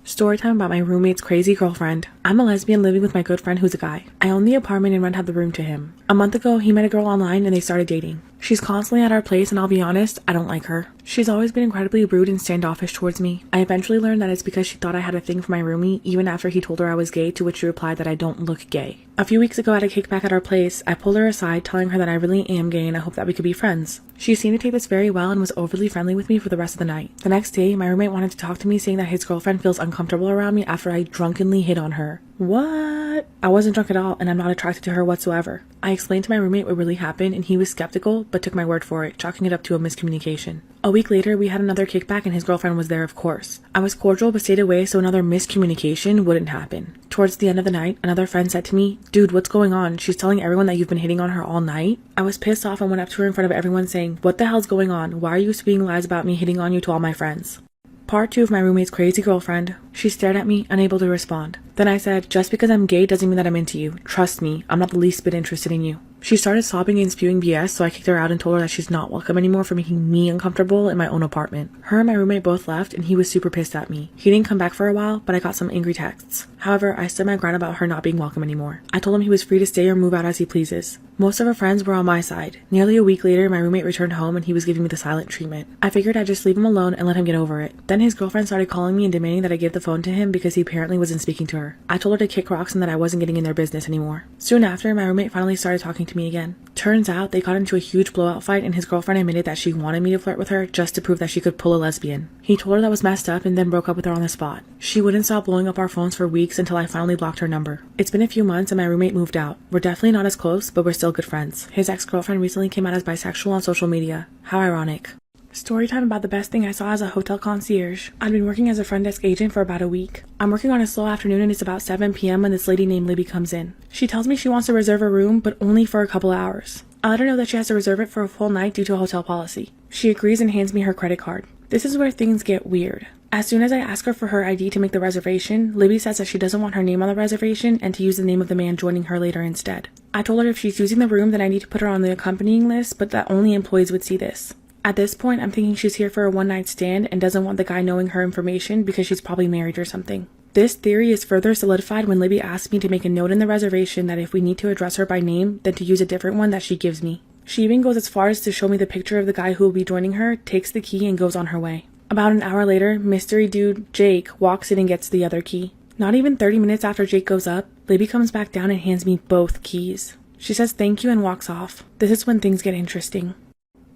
Story time about my roommate's crazy girlfriend. I'm a lesbian living with my good friend who's a guy. I own the apartment and rent out the room to him. A month ago, he met a girl online and they started dating. She's constantly at our place and I'll be honest, I don't like her. She's always been incredibly rude and standoffish towards me. I eventually learned that it's because she thought I had a thing for my roomie even after he told her I was gay, to which she replied that I don't look gay. A few weeks ago at a kickback at our place, I pulled her aside telling her that I really am gay and I hope that we could be friends. She seemed to take this very well and was overly friendly with me for the rest of the night. The next day, my roommate wanted to talk to me saying that his girlfriend feels uncomfortable around me after I drunkenly hit on her. What? I wasn't drunk at all and I'm not attracted to her whatsoever. I explained to my roommate what really happened and he was skeptical but took my word for it, chalking it up to a miscommunication. A week later, we had another kickback and his girlfriend was there, of course. I was cordial but stayed away so another miscommunication wouldn't happen. Towards the end of the night, another friend said to me, "Dude, what's going on? She's telling everyone that you've been hitting on her all night." I was pissed off and went up to her in front of everyone saying, "What the hell's going on? Why are you speaking lies about me hitting on you to all my friends?" Part 2 of my roommate's crazy girlfriend. She stared at me, unable to respond. Then I said, "Just because I'm gay doesn't mean that I'm into you. Trust me, I'm not the least bit interested in you." She started sobbing and spewing BS, so I kicked her out and told her that she's not welcome anymore for making me uncomfortable in my own apartment. Her and my roommate both left and he was super pissed at me. He didn't come back for a while, but I got some angry texts. However, I stood my ground about her not being welcome anymore. I told him he was free to stay or move out as he pleases. Most of her friends were on my side. Nearly a week later, my roommate returned home and he was giving me the silent treatment. I figured I'd just leave him alone and let him get over it. Then his girlfriend started calling me and demanding that I give the phone to him because he apparently wasn't speaking to her. I told her to kick rocks and that I wasn't getting in their business anymore. Soon after, my roommate finally started talking to me again. Turns out they got into a huge blowout fight and his girlfriend admitted that she wanted me to flirt with her just to prove that she could pull a lesbian. He told her that was messed up and then broke up with her on the spot. She wouldn't stop blowing up our phones for weeks until I finally blocked her number. It's been a few months and my roommate moved out. We're definitely not as close, but we're still good friends. His ex-girlfriend recently came out as bisexual on social media. How ironic. Story time about the best thing I saw as a hotel concierge. I'd been working as a front desk agent for about a week. I'm working on a slow afternoon and it's about 7 p.m. when this lady named Libby comes in. She tells me she wants to reserve a room, but only for a couple hours. I let her know that she has to reserve it for a full night due to a hotel policy. She agrees and hands me her credit card. This is where things get weird. As soon as I ask her for her ID to make the reservation, Libby says that she doesn't want her name on the reservation and to use the name of the man joining her later instead. I told her if she's using the room then I need to put her on the accompanying list, but that only employees would see this. At this point, I'm thinking she's here for a one-night stand and doesn't want the guy knowing her information because she's probably married or something. This theory is further solidified when Libby asked me to make a note in the reservation that if we need to address her by name, then to use a different one that she gives me. She even goes as far as to show me the picture of the guy who will be joining her, takes the key, and goes on her way. About an hour later, mystery dude Jake walks in and gets the other key. Not even 30 minutes after Jake goes up, Libby comes back down and hands me both keys. She says thank you and walks off. This is when things get interesting.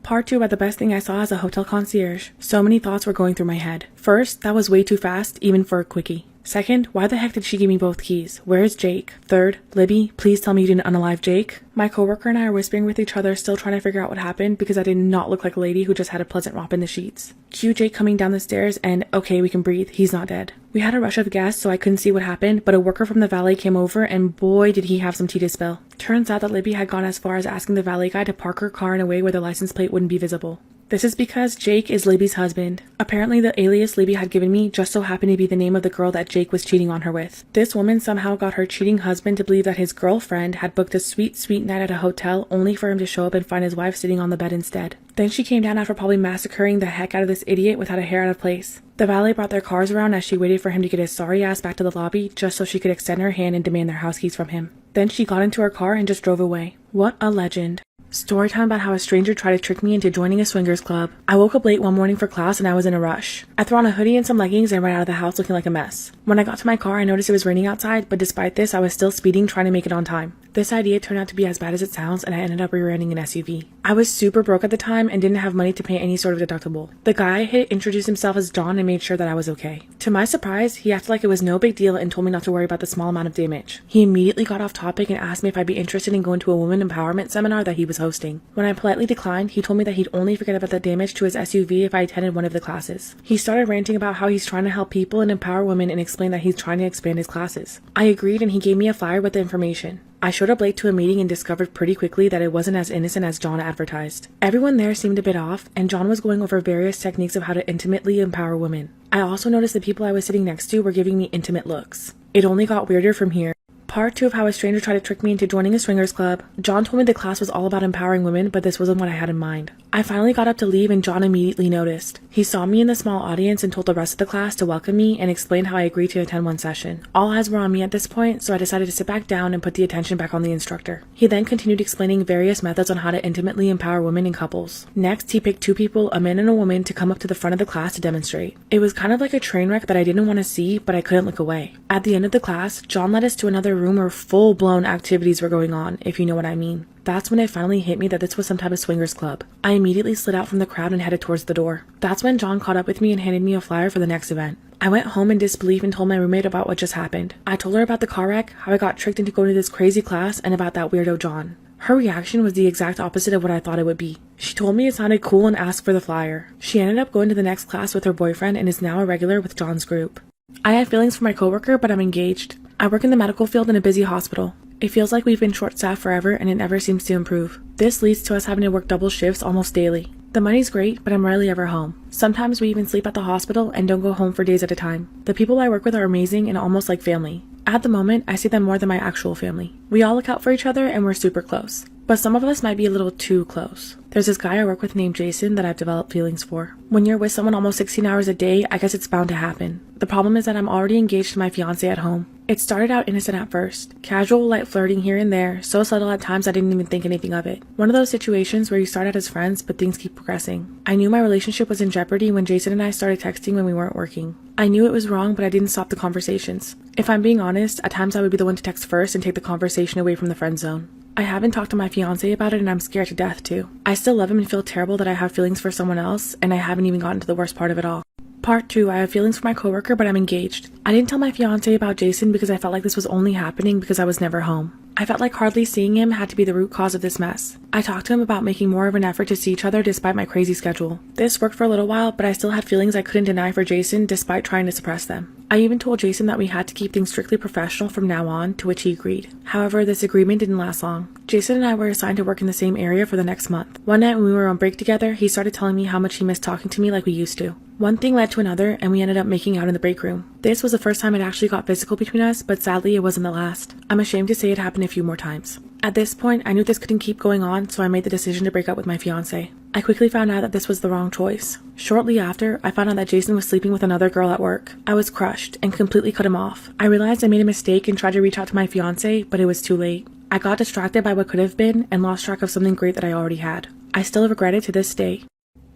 Part 2 about the best thing I saw as a hotel concierge. So many thoughts were going through my head. First, that was way too fast, even for a quickie. Second, why the heck did she give me both keys? Where is Jake? Third, Libby, please tell me you didn't unalive Jake. My coworker and I are whispering with each other, still trying to figure out what happened because I did not look like a lady who just had a pleasant romp in the sheets. Cue Jake coming down the stairs and, okay, we can breathe, he's not dead. We had a rush of guests so I couldn't see what happened, but a worker from the valet came over and boy did he have some tea to spill. Turns out that Libby had gone as far as asking the valet guy to park her car in a way where the license plate wouldn't be visible. This is because Jake is Libby's husband. Apparently the alias Libby had given me just so happened to be the name of the girl that Jake was cheating on her with. This woman somehow got her cheating husband to believe that his girlfriend had booked a sweet night at a hotel only for him to show up and find his wife sitting on the bed instead. Then she came down after probably massacring the heck out of this idiot without a hair out of place. The valet brought their cars around as she waited for him to get his sorry ass back to the lobby just so she could extend her hand and demand their house keys from him. Then she got into her car and just drove away. What a legend. Storytime about how a stranger tried to trick me into joining a swingers club. I woke up late one morning for class and I was in a rush. I threw on a hoodie and some leggings and ran out of the house looking like a mess. When I got to my car, I noticed it was raining outside, but despite this, I was still speeding trying to make it on time. This idea turned out to be as bad as it sounds and I ended up rear-ending an SUV. I was super broke at the time and didn't have money to pay any sort of deductible. The guy I hit introduced himself as John and made sure that I was okay. To my surprise, he acted like it was no big deal and told me not to worry about the small amount of damage. He immediately got off topic and asked me if I'd be interested in going to a women empowerment seminar that he was hosting. When I politely declined, he told me that he'd only forget about the damage to his SUV if I attended one of the classes. He started ranting about how he's trying to help people and empower women and explained that he's trying to expand his classes. I agreed and he gave me a flyer with the information. I showed up late to a meeting and discovered pretty quickly that it wasn't as innocent as John advertised. Everyone there seemed a bit off, and John was going over various techniques of how to intimately empower women. I also noticed the people I was sitting next to were giving me intimate looks. It only got weirder from here. Part 2 of how a stranger tried to trick me into joining a swingers club. John told me the class was all about empowering women, but this wasn't what I had in mind. I finally got up to leave and John immediately noticed. He saw me in the small audience and told the rest of the class to welcome me and explained how I agreed to attend one session. All eyes were on me at this point, so I decided to sit back down and put the attention back on the instructor. He then continued explaining various methods on how to intimately empower women in couples. Next, he picked two people, a man and a woman, to come up to the front of the class to demonstrate. It was kind of like a train wreck that I didn't want to see, but I couldn't look away. At the end of the class, John led us to another room where full-blown activities were going on, if you know what I mean. That's when it finally hit me that this was some type of swingers club. I immediately slid out from the crowd and headed towards the door. That's when John caught up with me and handed me a flyer for the next event. I went home in disbelief and told my roommate about what just happened. I told her about the car wreck, how I got tricked into going to this crazy class, and about that weirdo John. Her reaction was the exact opposite of what I thought it would be. She told me it sounded cool and asked for the flyer. She ended up going to the next class with her boyfriend and is now a regular with John's group. I have feelings for my coworker, but I'm engaged. I work in the medical field in a busy hospital. It feels like we've been short-staffed forever and it never seems to improve. This leads to us having to work double shifts almost daily. The money's great, but I'm rarely ever home. Sometimes we even sleep at the hospital and don't go home for days at a time. The people I work with are amazing and almost like family. At the moment, I see them more than my actual family. We all look out for each other and we're super close. But some of us might be a little too close. There's this guy I work with named Jason that I've developed feelings for. When you're with someone almost 16 hours a day, I guess it's bound to happen. The problem is that I'm already engaged to my fiancé at home. It started out innocent at first. Casual, light flirting here and there, so subtle at times I didn't even think anything of it. One of those situations where you start out as friends, but things keep progressing. I knew my relationship was in jeopardy when Jason and I started texting when we weren't working. I knew it was wrong, but I didn't stop the conversations. If I'm being honest, at times I would be the one to text first and take the conversation away from the friend zone. I haven't talked to my fiancé about it and I'm scared to death too. I still love him and feel terrible that I have feelings for someone else, and I haven't even gotten to the worst part of it all. Part 2, I have feelings for my coworker, but I'm engaged. I didn't tell my fiancé about Jason because I felt like this was only happening because I was never home. I felt like hardly seeing him had to be the root cause of this mess. I talked to him about making more of an effort to see each other despite my crazy schedule. This worked for a little while, but I still had feelings I couldn't deny for Jason despite trying to suppress them. I even told Jason that we had to keep things strictly professional from now on, to which he agreed. However, this agreement didn't last long. Jason and I were assigned to work in the same area for the next month. One night when we were on break together, he started telling me how much he missed talking to me like we used to. One thing led to another, and we ended up making out in the break room. This was the first time it actually got physical between us, but sadly it wasn't the last. I'm ashamed to say it happened a few more times. At this point, I knew this couldn't keep going on, so I made the decision to break up with my fiancé. I quickly found out that this was the wrong choice. Shortly after, I found out that Jason was sleeping with another girl at work. I was crushed and completely cut him off. I realized I made a mistake and tried to reach out to my fiancé, but it was too late. I got distracted by what could have been and lost track of something great that I already had. I still regret it to this day.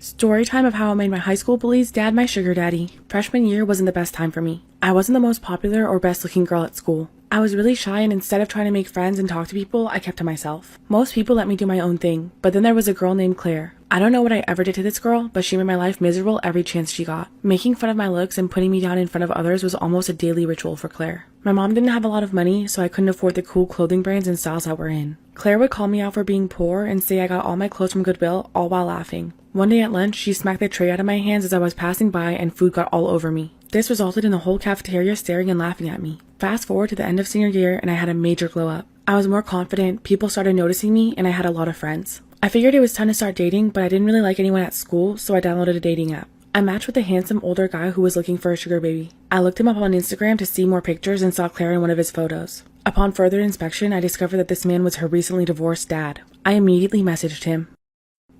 Story time of how I made my high school bully's dad my sugar daddy. Freshman year wasn't the best time for me. I wasn't the most popular or best looking girl at school. I was really shy, and instead of trying to make friends and talk to people, I kept to myself. Most people let me do my own thing, but then there was a girl named Claire. I don't know what I ever did to this girl, but she made my life miserable every chance she got. Making fun of my looks and putting me down in front of others was almost a daily ritual for Claire. My mom didn't have a lot of money, so I couldn't afford the cool clothing brands and styles that we're in. Claire would call me out for being poor and say I got all my clothes from Goodwill, all while laughing. One day at lunch, she smacked the tray out of my hands as I was passing by and food got all over me. This resulted in the whole cafeteria staring and laughing at me. Fast forward to the end of senior year and I had a major glow up. I was more confident, people started noticing me, and I had a lot of friends. I figured it was time to start dating, but I didn't really like anyone at school, so I downloaded a dating app. I matched with a handsome older guy who was looking for a sugar baby. I looked him up on Instagram to see more pictures and saw Claire in one of his photos. Upon further inspection, I discovered that this man was her recently divorced dad. I immediately messaged him.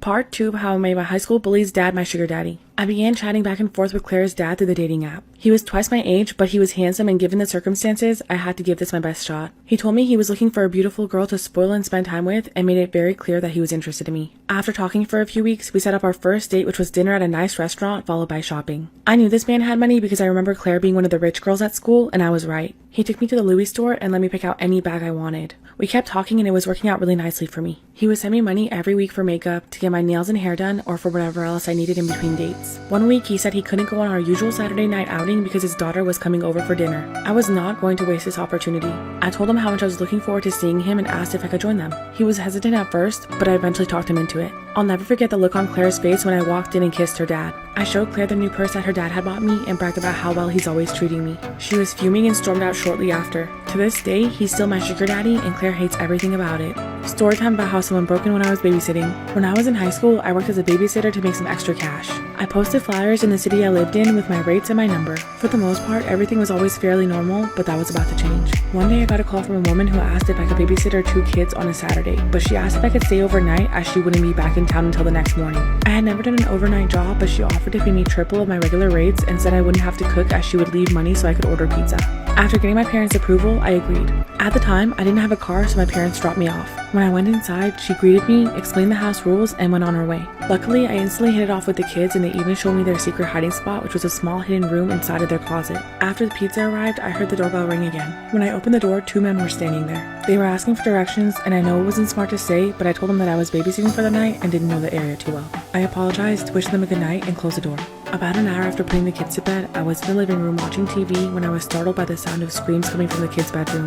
Part 2 of how I made my high school bully's dad my sugar daddy. I began chatting back and forth with Claire's dad through the dating app. He was twice my age, but he was handsome, and given the circumstances, I had to give this my best shot. He told me he was looking for a beautiful girl to spoil and spend time with, and made it very clear that he was interested in me. After talking for a few weeks, we set up our first date, which was dinner at a nice restaurant, followed by shopping. I knew this man had money because I remember Claire being one of the rich girls at school, and I was right. He took me to the Louis store and let me pick out any bag I wanted. We kept talking and it was working out really nicely for me. He would send me money every week for makeup, to get my nails and hair done, or for whatever else I needed in between dates. One week he said he couldn't go on our usual Saturday night outing because his daughter was coming over for dinner. I was not going to waste this opportunity. I told him how much I was looking forward to seeing him and asked if I could join them. He was hesitant at first, but I eventually talked him into it. I'll never forget the look on Claire's face when I walked in and kissed her dad. I showed Claire the new purse that her dad had bought me and bragged about how well he's always treating me. She was fuming and stormed out shortly after. To this day, he's still my sugar daddy and Claire hates everything about it. Story time about how someone broke in when I was babysitting. When I was in high school, I worked as a babysitter to make some extra cash. I posted flyers in the city I lived in with my rates and my number. For the most part, everything was always fairly normal, but that was about to change. One day I got a call from a woman who asked if I could babysit her 2 kids on a Saturday, but she asked if I could stay overnight as she wouldn't be back in town until the next morning. I had never done an overnight job, but she offered to pay me triple of my regular rates and said I wouldn't have to cook as she would leave money so I could order pizza. After getting my parents' approval, I agreed. At the time, I didn't have a car, so my parents dropped me off. When I went inside, she greeted me, explained the house rules, and went on her way. Luckily, I instantly hit it off with the kids, and they even showed me their secret hiding spot, which was a small hidden room inside of their closet. After the pizza arrived, I heard the doorbell ring again. When I opened the door, 2 men were standing there. They were asking for directions, and I know it wasn't smart to say, but I told them that I was babysitting for the night and didn't know the area too well. I apologized, wished them a good night, and closed the door. About an hour after putting the kids to bed, I was in the living room watching TV when I was startled by the sound of screams coming from the kids' bedroom.